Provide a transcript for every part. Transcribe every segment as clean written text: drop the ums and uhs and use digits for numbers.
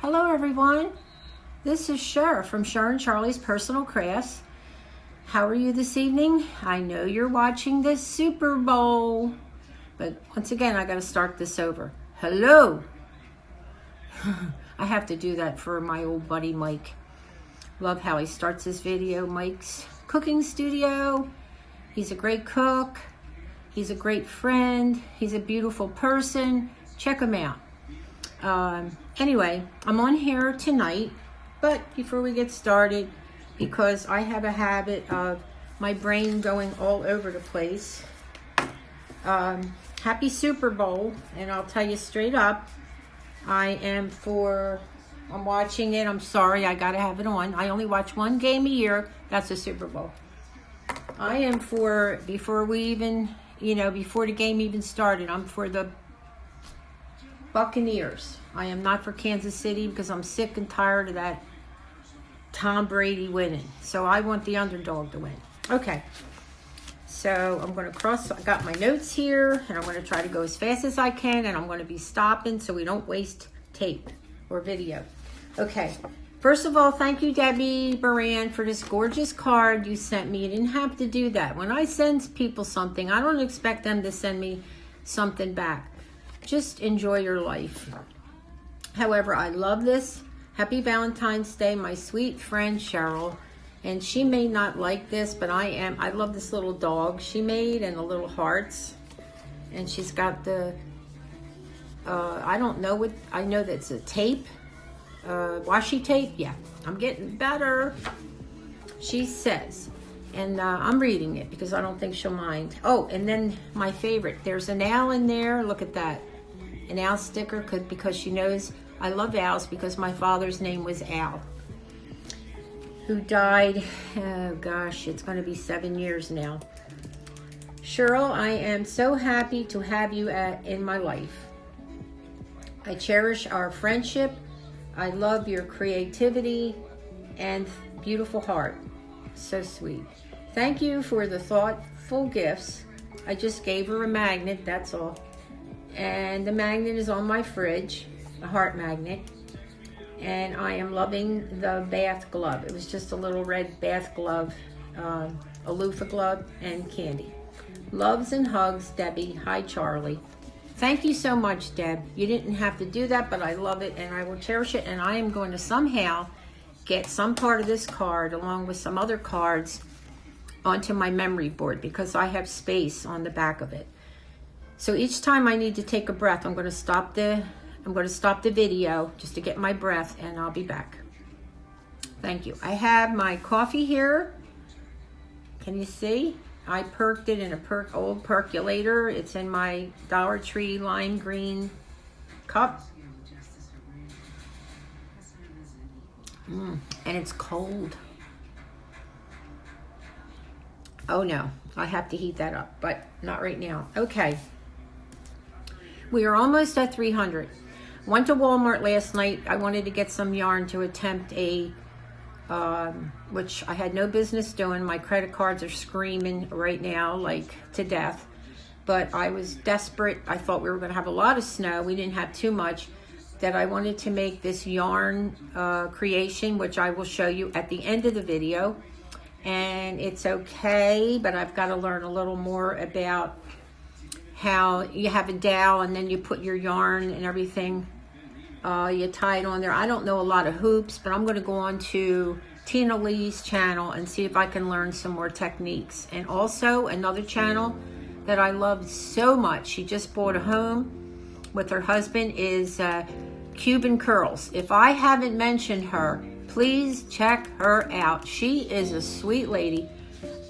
Hello everyone, this is Cher from Cher and Charlie's Personal Crafts. How are you this evening? I know you're watching this Super Bowl, but once again I got to start this over. Hello! I have to do that for my old buddy Mike. Love how he starts his video. Mike's cooking studio. He's a great cook. He's a great friend. He's a beautiful person. Check him out. Anyway, I'm on here tonight, but before we get started, because I have a habit of my brain going all over the place, happy Super Bowl, and I'll tell you straight up, I'm watching it. I'm sorry, I gotta have it on. I only watch one game a year, that's the Super Bowl. I am for, before the game even started, I'm for the Buccaneers. I am not for Kansas City because I'm sick and tired of that Tom Brady winning. So I want the underdog to win. Okay. So I'm going to I got my notes here, and I'm going to try to go as fast as I can, and I'm going to be stopping so we don't waste tape or video. Okay. First of all, thank you, Debbie Baran, for this gorgeous card you sent me. You didn't have to do that. When I send people something, I don't expect them to send me something back. Just enjoy your life. However, I love this. Happy Valentine's Day, my sweet friend Cheryl. And she may not like this, but I love this little dog she made and the little hearts. And she's got the, I don't know what, I know that's a tape, washi tape. Yeah, I'm getting better. She says, and I'm reading it because I don't think she'll mind. Oh, and then my favorite, there's an owl in there. Look at that. An owl sticker because she knows I love owls because my father's name was Al, who died, oh gosh, it's going to be 7 years now. Cheryl, I am so happy to have you in my life. I cherish our friendship. I love your creativity and beautiful heart. So sweet. Thank you for the thoughtful gifts. I just gave her a magnet, that's all. And the magnet is on my fridge, a heart magnet. And I am loving the bath glove. It was just a little red bath glove, a loofah glove, and candy. Loves and hugs, Debbie. Hi, Charlie. Thank you so much, Deb. You didn't have to do that, but I love it, and I will cherish it. And I am going to somehow get some part of this card, along with some other cards, onto my memory board, because I have space on the back of it. So each time I need to take a breath, I'm going to stop the video just to get my breath, and I'll be back. Thank you. I have my coffee here. Can you see? I perked it in a old percolator. It's in my Dollar Tree lime green cup. And it's cold. Oh no, I have to heat that up, but not right now. Okay. We are almost at 300. Went to Walmart last night. I wanted to get some yarn to attempt which I had no business doing. My credit cards are screaming right now, like to death. But I was desperate. I thought we were going to have a lot of snow. We didn't have too much. That I wanted to make this yarn creation, which I will show you at the end of the video. And it's okay, but I've got to learn a little more about how you have a dowel and then you put your yarn and everything. You tie it on there. I don't know a lot of hoops, but I'm going to go on to Tina Lee's channel and see if I can learn some more techniques. And also another channel that I love so much, she just bought a home with her husband, is Cuban Curls. If I haven't mentioned her, please check her out. She is a sweet lady,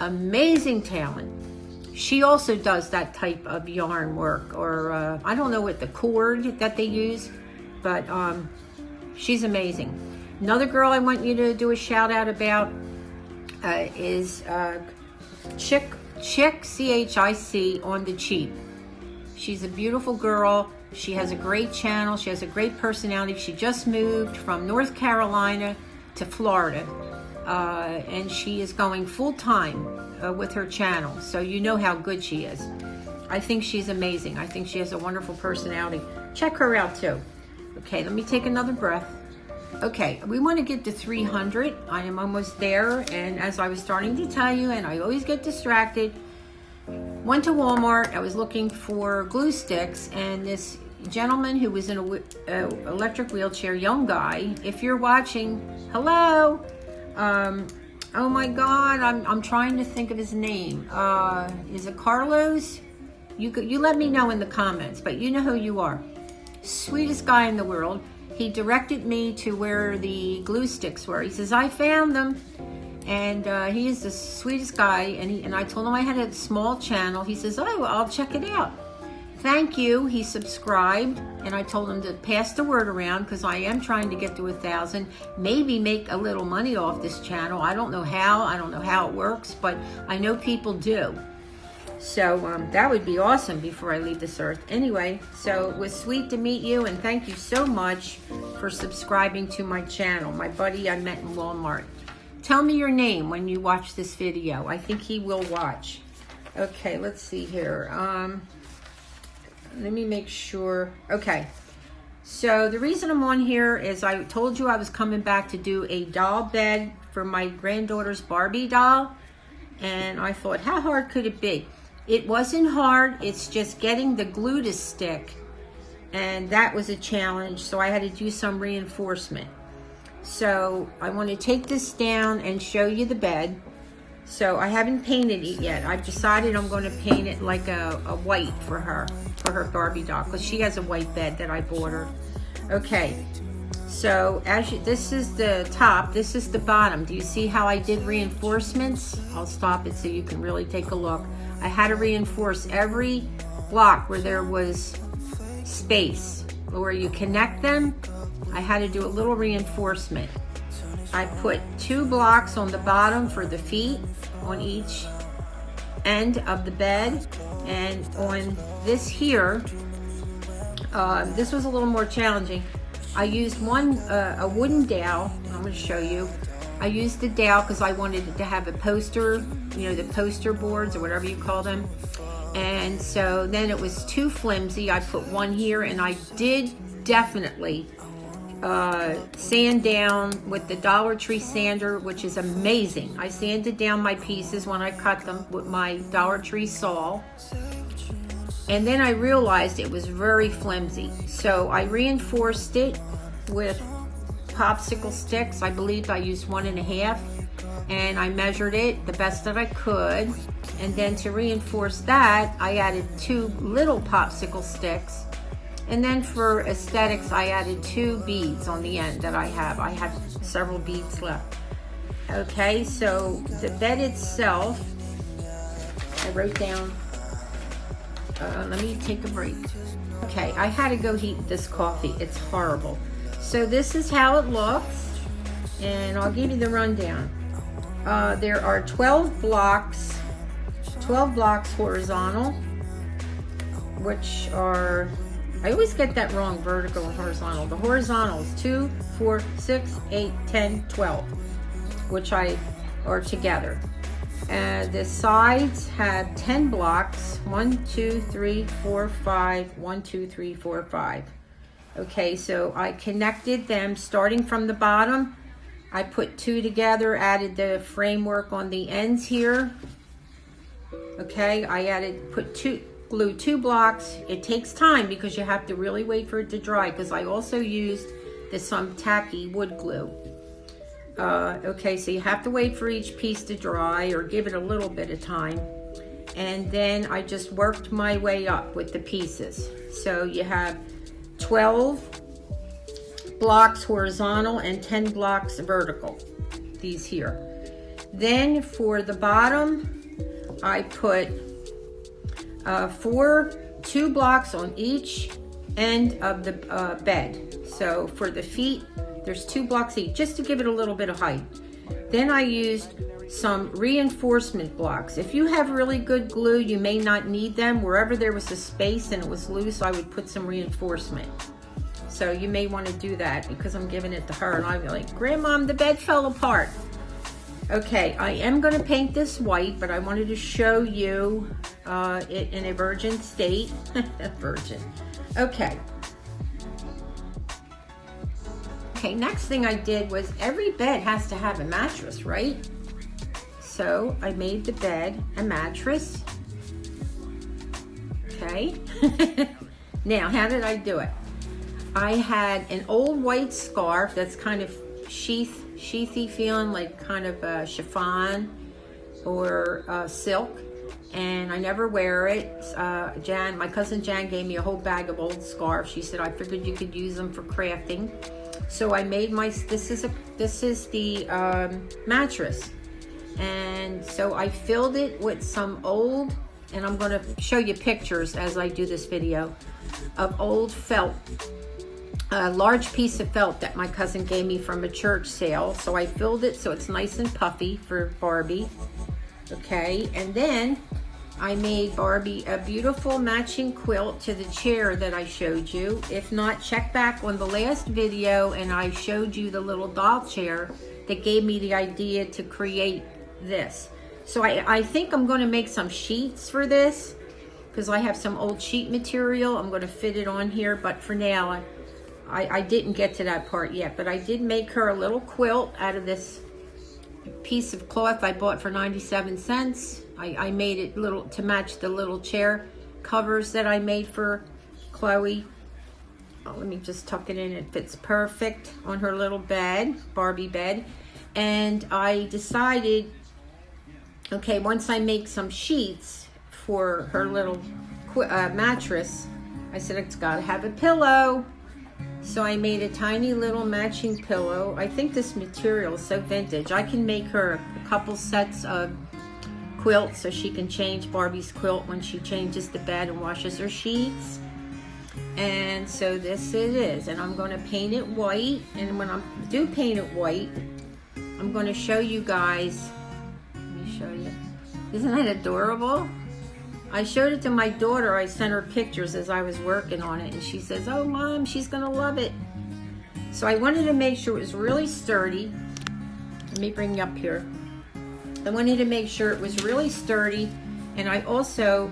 amazing talent. She also does that type of yarn work, or I don't know what the cord that they use, but she's amazing. Another girl I want you to do a shout out about is Chick, C-H-I-C, on the cheap. She's a beautiful girl. She has a great channel. She has a great personality. She just moved from North Carolina to Florida, and she is going full-time with her channel, so you know how good she is. I think she's amazing. I think she has a wonderful personality. Check her out too. Okay, let me take another breath. Okay, we want to get to 300. I am almost there, and as I was starting to tell you, and I always get distracted, went to Walmart. I was looking for glue sticks, and this gentleman who was in a electric wheelchair, young guy, if you're watching, hello. Oh my God, I'm trying to think of his name. Is it Carlos? You let me know in the comments, but you know who you are. Sweetest guy in the world. He directed me to where the glue sticks were. He says, I found them. And he is the sweetest guy. And I told him I had a small channel. He says, oh, well, I'll check it out. Thank you. He subscribed. And I told him to pass the word around because I am trying to get to 1,000. Maybe make a little money off this channel. I don't know how. I don't know how it works. But I know people do. So that would be awesome before I leave this earth. Anyway, so it was sweet to meet you, and thank you so much for subscribing to my channel. My buddy I met in Walmart. Tell me your name when you watch this video. I think he will watch. Okay, let's see here. Let me make sure. Okay, so the reason I'm on here is I told you I was coming back to do a doll bed for my granddaughter's Barbie doll. And I thought, how hard could it be? It wasn't hard, it's just getting the glue to stick, and that was a challenge, so I had to do some reinforcement. So I want to take this down and show you the bed. So I haven't painted it yet. I've decided I'm going to paint it like a white for her Barbie doll, because she has a white bed that I bought her. Okay, so this is the top, this is the bottom. Do you see how I did reinforcements? I'll stop it so you can really take a look. I had to reinforce every block where there was space, where you connect them. I had to do a little reinforcement. I put 2 blocks on the bottom for the feet on each end of the bed, and on this here, this was a little more challenging. I used a wooden dowel. I'm going to show you. I used the dowel because I wanted it to have a poster, you know, the poster boards or whatever you call them. And so then it was too flimsy. I put one here, and I did definitely sand down with the Dollar Tree sander, which is amazing. I sanded down my pieces when I cut them with my Dollar Tree saw. And then I realized it was very flimsy. So I reinforced it with popsicle sticks. I believe I used 1.5, and I measured it the best that I could. And then to reinforce that, I added 2 little popsicle sticks. And then for aesthetics, I added 2 beads on the end that I have. I have several beads left. Okay, so the bed itself, I wrote down, let me take a break. Okay, I had to go heat this coffee. It's horrible. So this is how it looks, and I'll give you the rundown. There are 12 blocks horizontal, which are, I always get that wrong, vertical and horizontal. The horizontal is 2, 4, 6, 8, 10, 12, which are together. The sides have 10 blocks, 1, 2, 3, 4, 5, 1, 2, 3, 4, 5. Okay, so I connected them starting from the bottom. I put 2 together, added the framework on the ends here. Okay, I glued 2 blocks. It takes time because you have to really wait for it to dry, because I also used some tacky wood glue. Okay, so you have to wait for each piece to dry, or give it a little bit of time. And then I just worked my way up with the pieces. So you have 12 blocks horizontal and 10 blocks vertical, these here. Then for the bottom, I put 2 blocks on each end of the bed. So for the feet, there's 2 blocks each, just to give it a little bit of height. Then I used some reinforcement blocks. If you have really good glue, you may not need them. Wherever there was a space and it was loose, I would put some reinforcement. So you may want to do that, because I'm giving it to her, and I'm like, Grandmom, the bed fell apart. Okay, I am going to paint this white, but I wanted to show you it in a virgin state. Virgin. Okay. Okay, next thing I did was every bed has to have a mattress, right? So I made the bed a mattress. Okay. Now, how did I do it? I had an old white scarf that's kind of sheathy feeling, like kind of chiffon or silk, and I never wear it. Jan, my cousin Jan, gave me a whole bag of old scarves. She said I figured you could use them for crafting. So I made this is the mattress, and so I filled it with some old, and I'm going to show you pictures as I do this video, of old felt, a large piece of felt that my cousin gave me from a church sale. So I filled it so it's nice and puffy for Barbie. Okay, and then I made Barbie a beautiful matching quilt to the chair that I showed you. If not, check back on the last video and I showed you the little doll chair that gave me the idea to create this. So I think I'm going to make some sheets for this because I have some old sheet material. I'm going to fit it on here, but for now I didn't get to that part yet. But I did make her a little quilt out of this piece of cloth I bought for 97 cents. I made it little to match the little chair covers that I made for Chloe. Oh, let me just tuck it in. It fits perfect on her little bed, Barbie bed. And I decided, okay, once I make some sheets for her little mattress, I said it's got to have a pillow. So I made a tiny little matching pillow. I think this material is so vintage. I can make her a couple sets of quilts so she can change Barbie's quilt when she changes the bed and washes her sheets. And so this it is. And I'm going to paint it white. And when I do paint it white, I'm going to show you guys. Let me show you. Isn't that adorable? I showed it to my daughter. I sent her pictures as I was working on it, and she says, oh, Mom, she's gonna love it. So I wanted to make sure it was really sturdy. Let me bring you up here. I wanted to make sure it was really sturdy, and I also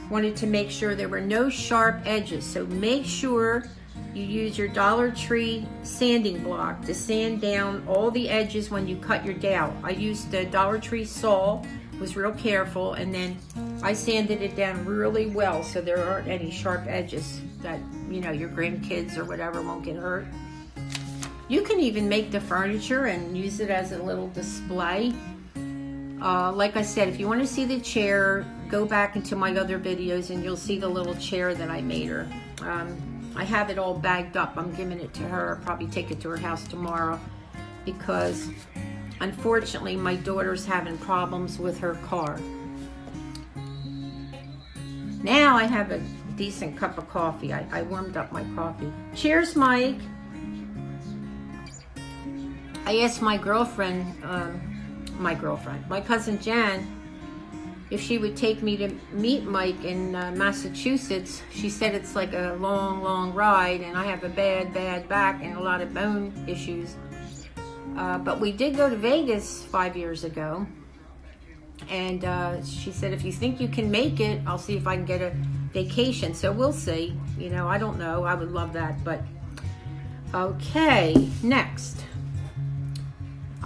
wanted to make sure there were no sharp edges. So make sure you use your Dollar Tree sanding block to sand down all the edges when you cut your dowel. I used the Dollar Tree saw, was real careful, and then I sanded it down really well so there aren't any sharp edges that, you know, your grandkids or whatever won't get hurt. You can even make the furniture and use it as a little display. Like I said, if you want to see the chair, go back into my other videos and you'll see the little chair that I made her. I have it all bagged up. I'm giving it to her. I'll probably take it to her house tomorrow because unfortunately my daughter's having problems with her car. Now I have a decent cup of coffee. I warmed up my coffee. Cheers, Mike. I asked my girlfriend, my cousin Jan, if she would take me to meet Mike in Massachusetts. She said it's like a long, long ride, and I have a bad back and a lot of bone issues. But we did go to Vegas 5 years ago, and she said, if you think you can make it, I'll see if I can get a vacation. So we'll see. You know, I don't know. I would love that, but okay, next.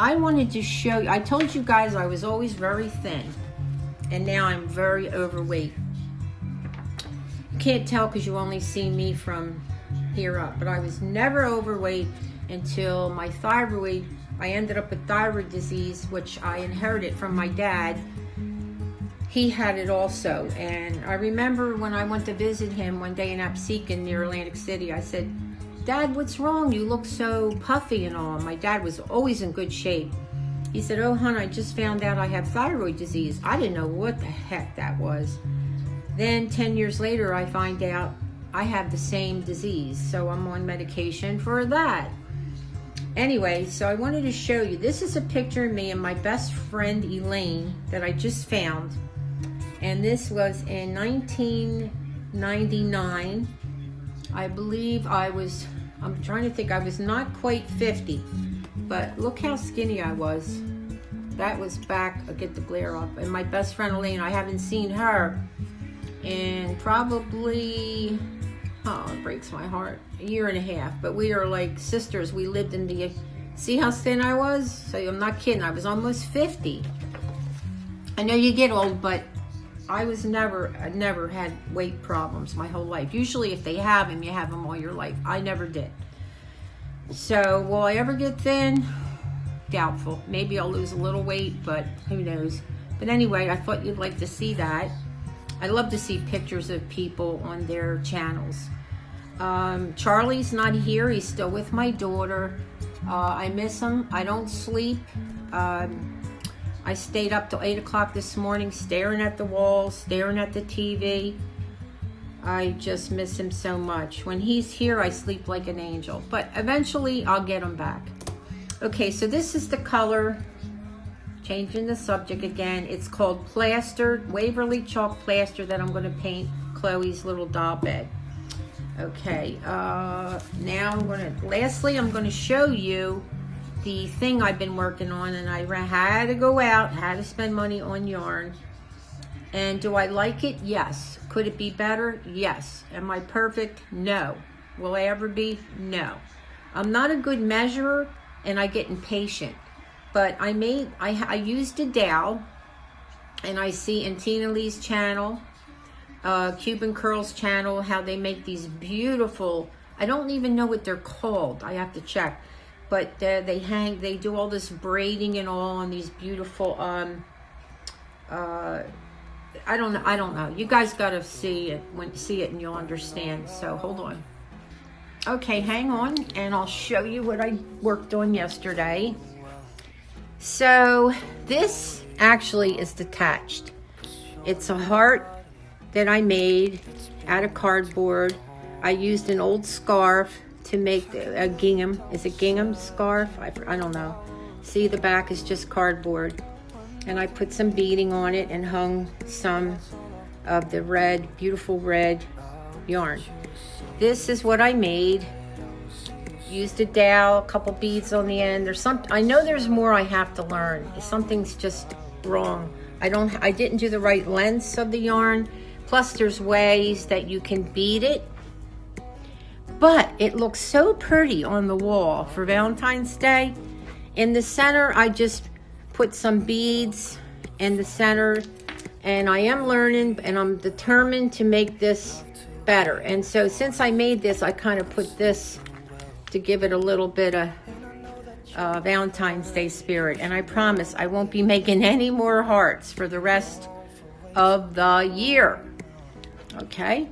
I wanted to show you, I told you guys I was always very thin, and now I'm very overweight. You can't tell because you only see me from here up, but I was never overweight until my thyroid, I ended up with thyroid disease, which I inherited from my dad. He had it also, and I remember when I went to visit him one day in Absecon near Atlantic City, I said, Dad, what's wrong? You look so puffy and all. My dad was always in good shape. He said, oh, hon, I just found out I have thyroid disease. I didn't know what the heck that was. Then 10 years later, I find out I have the same disease. So I'm on medication for that. Anyway, so I wanted to show you. This is a picture of me and my best friend, Elaine, that I just found. And this was in 1999. I believe I'm trying to think, I was not quite 50, but look how skinny I was. That was back, I'll get the glare up. And my best friend Elaine, I haven't seen her in probably, oh, it breaks my heart, a year and a half. But we are like sisters. We lived in the, see how thin I was? So I'm not kidding, I was almost 50. I know you get old, but I never had weight problems my whole life. Usually if they have them, you have them all your life. I never did. So will I ever get thin? Doubtful. Maybe I'll lose a little weight, but who knows. But anyway, I thought you'd like to see that. I love to see pictures of people on their channels. Charlie's not here. He's still with my daughter. I miss him. I don't sleep. I stayed up till 8 o'clock this morning staring at the wall, staring at the TV. I just miss him so much. When he's here, I sleep like an angel. But eventually, I'll get him back. Okay, so this is the color. Changing the subject again. It's called Plastered, Waverly Chalk Plaster that I'm going to paint Chloe's little doll bed. Okay, now lastly, I'm going to show you the thing I've been working on, and I had to go out, had to spend money on yarn. And do I like it? Yes. Could it be better? Yes. Am I perfect? No. Will I ever be? No. I'm not a good measurer, and I get impatient. But I used a dowel, and I see in Tina Lee's channel, Cuban Curls channel, how they make these beautiful, I don't even know what they're called, I have to check. But they do all this braiding and all on these beautiful, I don't know. You guys gotta see it and you'll understand. So hold on. Okay, hang on, and I'll show you what I worked on yesterday. So this actually is detached. It's a heart that I made out of cardboard. I used an old scarf to make a gingham. Is it gingham scarf? I don't know. See, the back is just cardboard. And I put some beading on it and hung some of the red, beautiful red yarn. This is what I made. Used a dowel, a couple beads on the end. I know there's more I have to learn. Something's just wrong. I didn't do the right lengths of the yarn. Plus there's ways that you can bead it. But it looks so pretty on the wall for Valentine's Day. In the center, I just put some beads in the center, and I am learning, and I'm determined to make this better. And so since I made this, I kind of put this to give it a little bit of Valentine's Day spirit. And I promise I won't be making any more hearts for the rest of the year. Okay?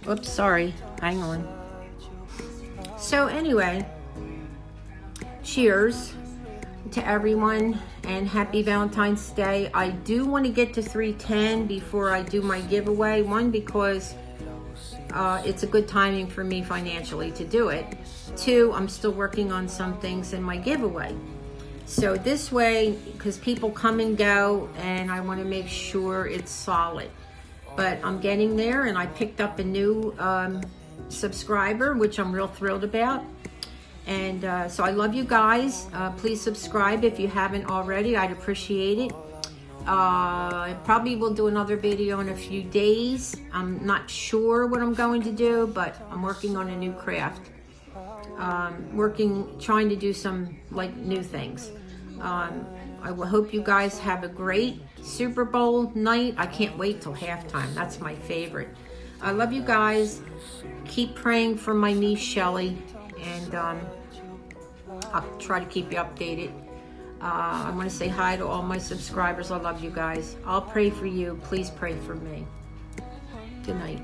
Oops, sorry. Hang on. So anyway, cheers to everyone and happy Valentine's Day. I do want to get to 310 before I do my giveaway. One, because it's a good timing for me financially to do it. Two, I'm still working on some things in my giveaway. So this way, because people come and go, and I want to make sure it's solid. But I'm getting there, and I picked up a new subscriber, which I'm real thrilled about. And so I love you guys. Please subscribe if you haven't already. I'd appreciate it. I probably will do another video in a few days. I'm not sure what I'm going to do, but I'm working on a new craft. Trying to do some new things. I will hope you guys have a great Super Bowl night. I can't wait till halftime. That's my favorite. I love you guys. Keep praying for my niece Shelly, and I'll try to keep you updated. I want to say hi to all my subscribers. I love you guys. I'll pray for you. Please pray for me. Good night.